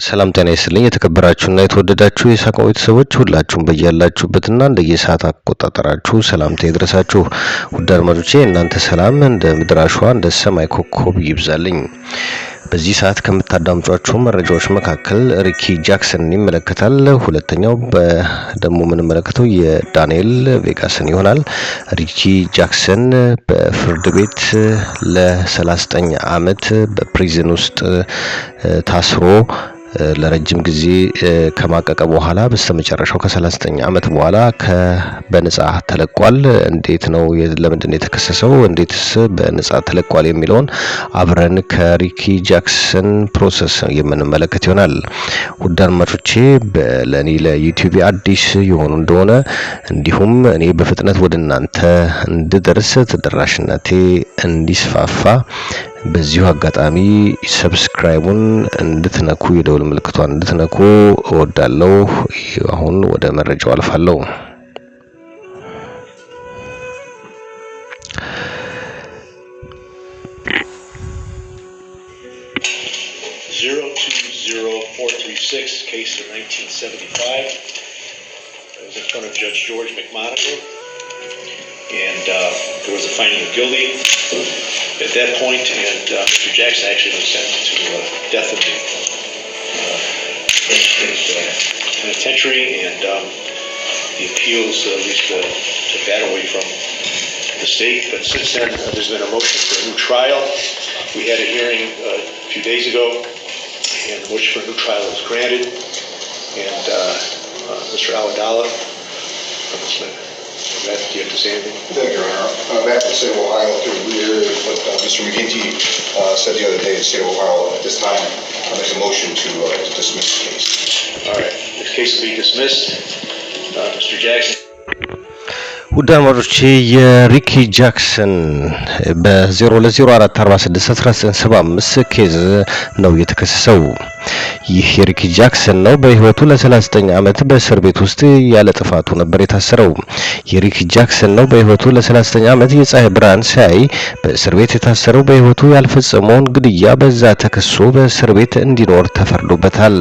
ሰላም ጤና ይስጥልኝ የተከበራችሁና የተወደዳችሁ የሳቀው ቤተሰቦች ሁላችሁም በያላችሁበትና እንደየሰዓት አቆጣጠራችሁ ሰላምታ ይድረሳችሁ። ውድ አድማጮቼ እናንተ ሰላም እንደ ምድር አሸዋ እንደ ሰማይ ኮከብ ይብዛልኝ። በዚህ ሰዓት ከምታዳምጧቸው መረጃዎች መካከል ሪኪ ጃክሰን ይመለከታል። ሁለተኛው ደግሞ የምንመለከተው የዳንኤል ቬጋስን ይሆናል። ሪኪ ጃክሰን በፍርድ ቤት ለ39 ዓመት በፕሪዝን ውስጥ ታስሮ ለረጅም ጊዜ ከማቀቀ በኋላ በስተመጨረሻው ከ39 ዓመት በኋላ በነጻ ተለቋል። እንዴት ነው ለምንድን የተከሰሰው እንዴትስ በነጻ ተለቋል የሚለውን አብረን ከሪኪ ጃክሰን ፕሮሰስ የምንመለከት ይሆናል። ውድ አድማጮቼ ለኔ ለዩቲዩብ አዲስ የሆኑ እንደሆነ እንዲሁም እኔ በፍጥነት ወደ እናንተ እንድደርስ ተደራሽነቴ እንዲስፋፋ በዚሁ አጋጣሚ ሰብስክራይቡን እንድትነኩ የደወል ምልክቷን እንድትነኩ እወዳለሁ። አሁን ወደ መረጃው አልፋለሁ። And there was a finding of guilty at that point, and Mr. Jackson actually was sentenced to death in the penitentiary, and the appeals reached took that away from the state. But since then, there's been a motion for a new trial. We had a hearing a few days ago, and the motion for a new trial was granted. And Mr. Awadala, do you have to say anything? Thank you, Your Honor. Back to the state of Ohio to reiterate what Mr. McGinty said the other day. The state of Ohio at this time makes a motion to dismiss the case. All right. This case will be dismissed. Mr. Jackson. ውድ አድማጮቼ የሪኪ ጃክሰን በ004461975 ኬዝ ነው የተከሰሰው። ይህ የሪኪ ጃክሰን ነው። በህይወቱ ለ39 ዓመት በእስር ቤት ውስጥ ያለ ጥፋቱ ነበር የታሰረው። የሪኪ ጃክሰን ነው በህይወቱ ለ39 ዓመት የፀሐይ ብርሃን ሳይ በእስር ቤት የታሰረው። በህይወቱ ያልፈጸመውን ግድያ በዛ ተከሶ በእስር ቤት እንዲኖር ተፈርዶበታል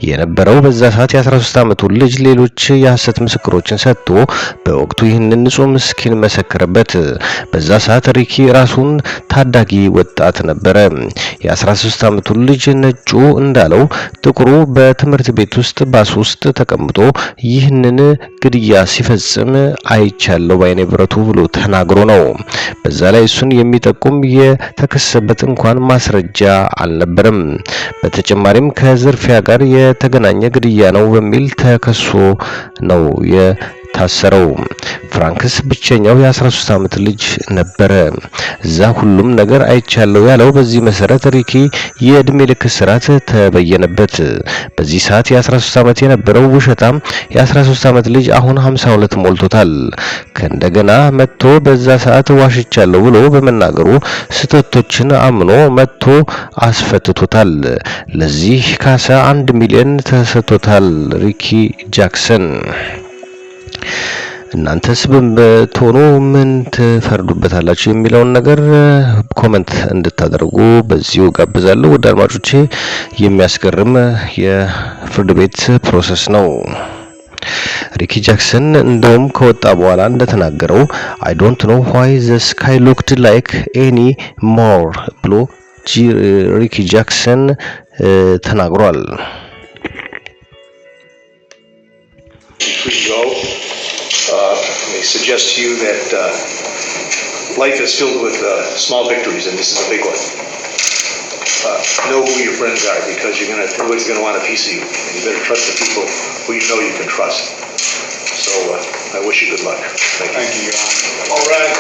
የነበረው። በዛ ሰዓት የ13 ዓመቱ ልጅ ሌሎች የሐሰት ምስክሮችን ሰጥቶ በወቅቱ ይህንን ንጹህ ምስኪን መሰከረበት። በዛ ሰዓት ሪኪ ራሱን ታዳጊ ወጣት ነበረ። የ13 ዓመቱ ልጅ ነጩ እንዳለው ጥቁሩ በትምህርት ቤት ውስጥ ባስ ውስጥ ተቀምጦ ይህንን ግድያ ሲፈጽም አይቻለው ባይኔ ብረቱ ብሎ ተናግሮ ነው። በዛ ላይ እሱን የሚጠቁም የተከሰሰበት እንኳን ማስረጃ አልነበረም። በተጨማሪም ከዝርፊያ ጋር የተገናኘ ግድያ ነው በሚል ተከሶ ነው ታሰረው። ፍራንክስ ብቸኛው የ13 ዓመት ልጅ ነበረ። እዛ ሁሉም ነገር አይቻለው ያለው። በዚህ መሰረት ሪኪ የእድሜ ልክ እስራት ተበየነበት። በዚህ ሰዓት የ13 ዓመት የነበረው ውሸታም የ13 ዓመት ልጅ አሁን 52 ሞልቶታል። ከእንደገና መጥቶ በዛ ሰዓት ዋሽቻለሁ ብሎ በመናገሩ ስህተቶችን አምኖ መጥቶ አስፈትቶታል። ለዚህ ካሳ 1 ሚሊዮን ተሰጥቶታል ሪኪ ጃክሰን። እናንተስ ብትሆኑ ምን ትፈርዱበታላችሁ የሚለውን ነገር ኮሜንት እንድታደርጉ በዚሁ ጋብዛለሁ። ወደ አድማጮቼ የሚያስገርም የፍርድ ቤት ፕሮሰስ ነው። ሪኪ ጃክሰን እንደውም ከወጣ በኋላ እንደተናገረው I don't know why the sky looked like any more ብሎ ሪኪ ጃክሰን ተናግሯል። They suggest to you that life is filled with small victories, and this is a big one. Know who your friends are, because everybody's going to want a piece of you, and you better trust the people who you know you can trust. So I wish you good luck. Thank you. Thank you, Your Honor. All right.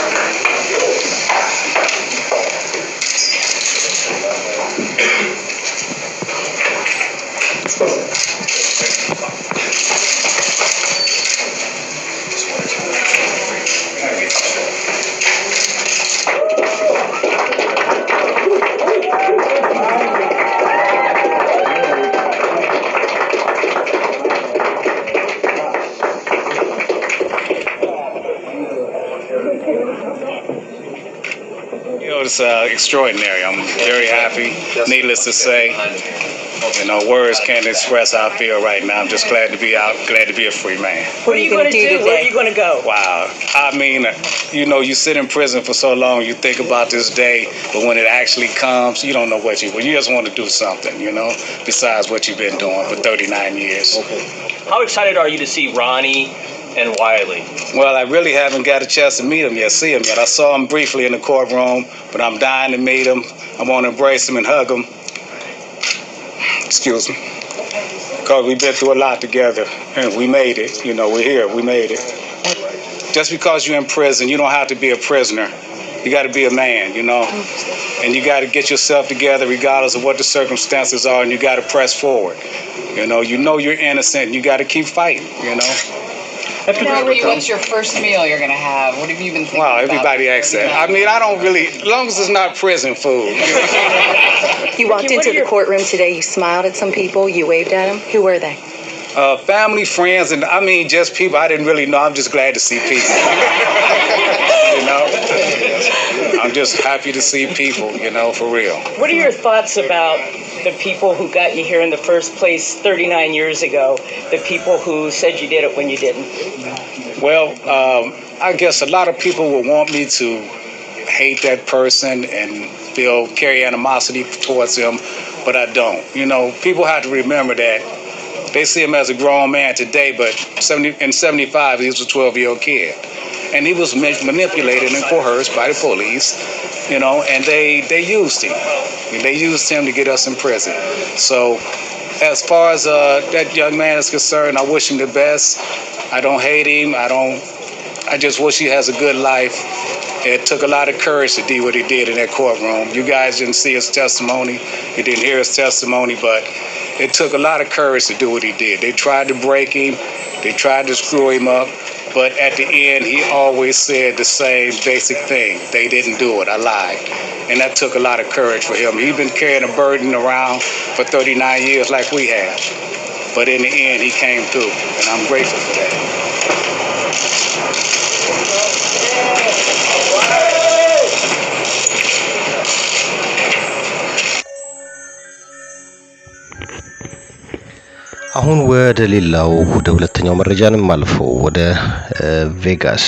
It's extraordinary. I'm very happy, needless to say. You know, words can't express how I feel right now. I'm just glad to be out, glad to be a free man. What are you going to do today? Where are you going to go? Wow. I mean, you know, you sit in prison for so long, you think about this day, but when it actually comes, you don't know what you just want to do something, you know, besides what you've been doing for 39 years. Okay. How excited are you to see Ronnie and Wiley? Well, I really haven't got a chance to meet him yet, see him yet. I saw him briefly in the courtroom, but I'm dying to meet him. I want to embrace him and hug him. Excuse me. Because we've been through a lot together, and we made it. You know, we're here. We made it. Just because you're in prison, you don't have to be a prisoner. You got to be a man, you know. And you got to get yourself together regardless of what the circumstances are, and you got to press forward. You know you're innocent, and you got to keep fighting, you know. What's your first meal you're going to have? What have you been thinking Wow, about? everybody asks that. I mean, I don't really, as long as it's not prison food. You walked into the courtroom today, you smiled at some people, you waved at them. Who were they? Family, friends, and I mean just people I didn't really know. I'm just glad to see people. You know? I'm just happy to see people, you know, for real. What are your thoughts about the people who got you here in the first place 39 years ago, the people who said you did it when you didn't? Well, I guess a lot of people would want me to hate that person and carry animosity towards him, but I don't. You know, people have to remember that they see him as a grown man today, but in 75, he was a 12-year-old kid. And he was manipulated and coerced by the police, you know, and they used him. They used him to get us in prison. So as far as that young man is concerned, I wish him the best. I don't hate him. I just wish he has a good life. It took a lot of courage to do what he did in that courtroom. You guys didn't see his testimony. You didn't hear his testimony, but it took a lot of courage to do what he did. They tried to break him. They tried to screw him up. But at the end, he always said the same basic thing. They didn't do it. I lied. And that took a lot of courage for him. He's been carrying a burden around for 39 years like we have. But in the end, he came through. And I'm grateful for that. አሁን ወደ ሁለተኛው መረጃንም አልፈው ወደ ቬጋስ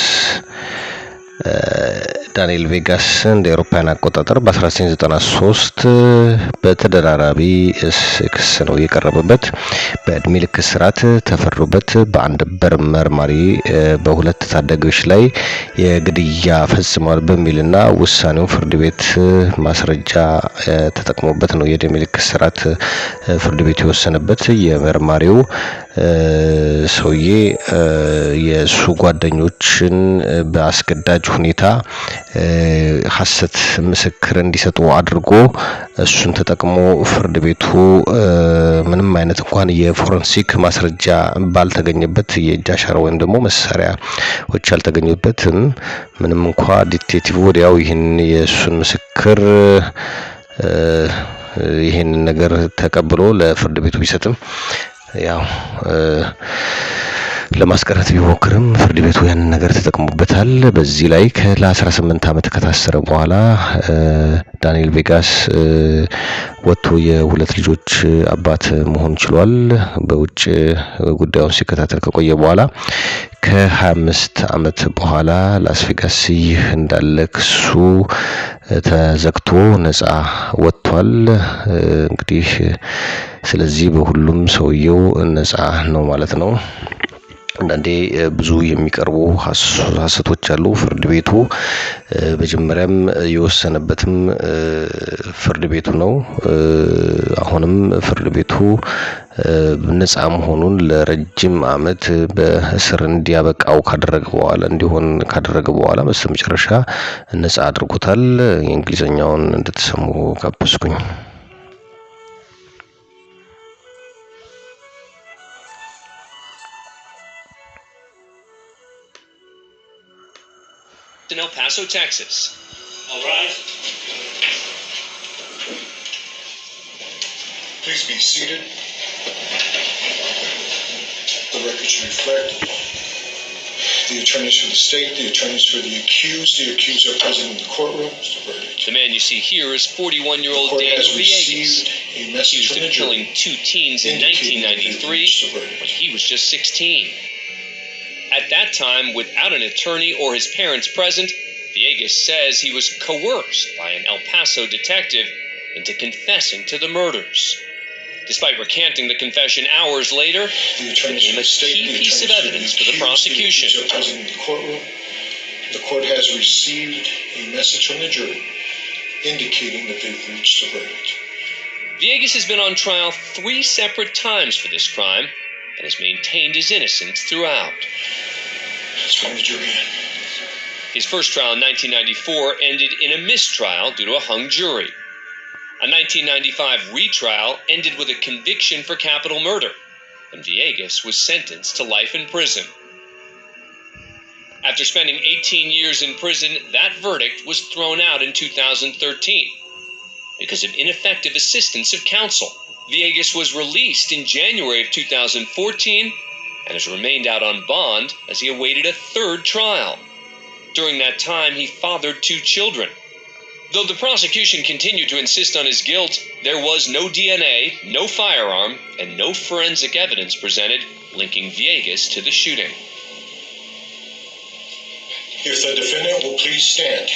ዳንኤል ቬጋስ እንደ አውሮፓውያን አቆጣጠር በ1993 በተደራራቢ ክስ ነው የቀረበበት። በእድሜ ልክ እስራት ተፈርዶበት በአንድ መርማሪ በሁለት ታዳጊዎች ላይ የግድያ ፈጽሟል በሚልና ውሳኔው ፍርድ ቤት ማስረጃ ተጠቅሞበት ነው የእድሜ ልክ እስራት ፍርድ ቤት የወሰነበት። የመርማሪው ሰውዬ የሱ ጓደኞችን በአስገዳጅ ሁኔታ ሐሰት ምስክር እንዲሰጡ አድርጎ እሱን ተጠቅሞ ፍርድ ቤቱ ምንም አይነት እንኳን የፎረንሲክ ማስረጃ ባልተገኘበት የእጅ አሻራ ወይም ደግሞ መሳሪያዎች አልተገኙበትም ምንም እንኳን ዲቴክቲቭ ወዲያው ይህን የሱን ምስክር ይህን ነገር ተቀብሎ ለፍርድ ቤቱ ቢሰጥም ያው ለማስቀረት ቢሞክርም ፍርድ ቤቱ ያንን ነገር ተጠቅሞበታል። በዚህ ላይ ለ18 አመት ከታሰረ በኋላ ዳንኤል ቬጋስ ወጥቶ የሁለት ልጆች አባት መሆን ችሏል። በውጭ ጉዳዩን ሲከታተል ከቆየ በኋላ ከ25 አመት በኋላ ላስ ቬጋስ ይህ እንዳለ ክሱ ተዘግቶ ነፃ ወጥቷል። እንግዲህ ስለዚህ በሁሉም ሰውየው ነፃ ነው ማለት ነው። አንዳንዴ ብዙ የሚቀርቡ ሐሰቶች አሉ። ፍርድ ቤቱ መጀመሪያም የወሰነበትም ፍርድ ቤቱ ነው። አሁንም ፍርድ ቤቱ ነፃ መሆኑን ለረጅም አመት በእስር እንዲያበቃው ካደረገ በኋላ በስተመጨረሻ ነፃ አድርጎታል። የእንግሊዘኛውን እንድትሰሙ ጋበዝኩኝ። In El Paso, Texas. All rise. Please be seated. The record should reflect the attorneys for the state, the attorneys for the accused are present in the courtroom. The man you see here is 41-year-old Daniel Villegas. a message Accused of killing 2 teens in 1993 when he was just 16. At that time, without an attorney or his parents present, Villegas says he was coerced by an El Paso detective into confessing to the murders. Despite recanting the confession hours later, it became a key piece of evidence for the prosecution. The court has received a message from the jury indicating that they've reached a verdict. Villegas has been on trial 3 separate times for this crime and has maintained his innocence throughout. Let's bring the jury in. His first trial in 1994 ended in a mistrial due to a hung jury. A 1995 retrial ended with a conviction for capital murder, and Villegas was sentenced to life in prison. After spending 18 years in prison, that verdict was thrown out in 2013 because of ineffective assistance of counsel. Villegas was released in January of 2014 and has remained out on bond as he awaited a 3rd trial. During that time, he fathered 2 children. Though the prosecution continued to insist on his guilt, there was no DNA, no firearm, and no forensic evidence presented linking Villegas to the shooting. If the defendant will please stand.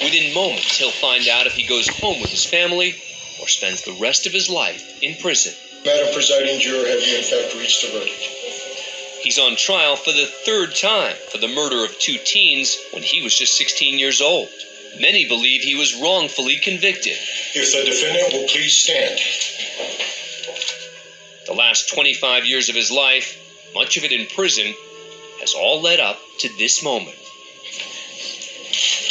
Within moments, he'll find out if he goes home with his family or spends the rest of his life in prison. Madam Presiding Juror, have you in fact reached a verdict? He's on trial for the 3rd time for the murder of 2 teens when he was just 16 years old. Many believe he was wrongfully convicted. If the defendant will please stand. The last 25 years of his life, much of it in prison, has all led up to this moment.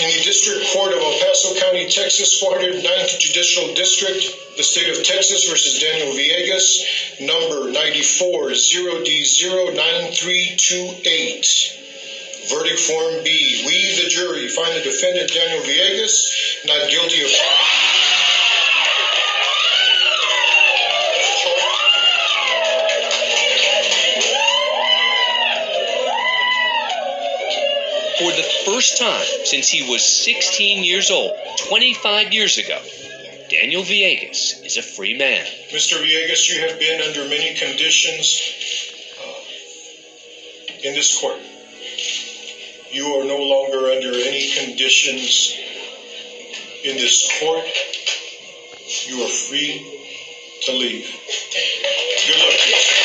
In the District Court of El Paso County, Texas, 409th Judicial District, the State of Texas versus Daniel Villegas, number 94-0D09328. Verdict Form B. We, the jury, find the defendant Daniel Villegas not guilty of... For the first time since he was 16 years old, 25 years ago, Daniel Villegas is a free man. Mr. Villegas, you have been under many conditions in this court. You are no longer under any conditions in this court. You are free to leave. Good luck to you, sir.